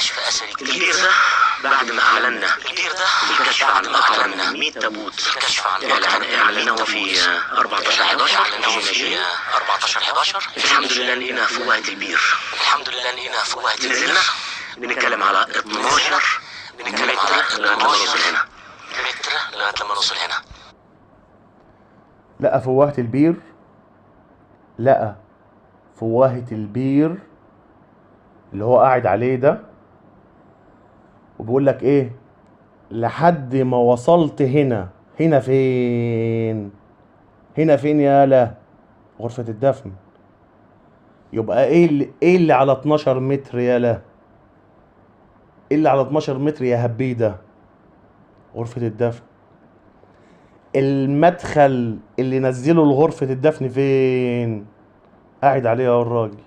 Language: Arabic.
كشف اثري كتير. البير ده بعد ما اعلنا الكشف عن 100 تابوت. الكشف عن اعلنوه في 14/11. الحمد لله لقينا فوهة البير. نزلنا بنتكلم على 12 متر لغايه لما نوصل هنا. لقى فوهة البير، لقى فوهة البير اللي هو قاعد عليه ده، وبيقول لك ايه؟ لحد ما وصلت هنا. هنا فين؟ هنا فين يالا؟ غرفة الدفن. يبقى ايه اللي على 12 متر يالا؟ ايه اللي على 12 متر يا هبيده؟ غرفة الدفن. المدخل اللي نزله لغرفة الدفن فين؟ قاعد عليه اهو الراجل.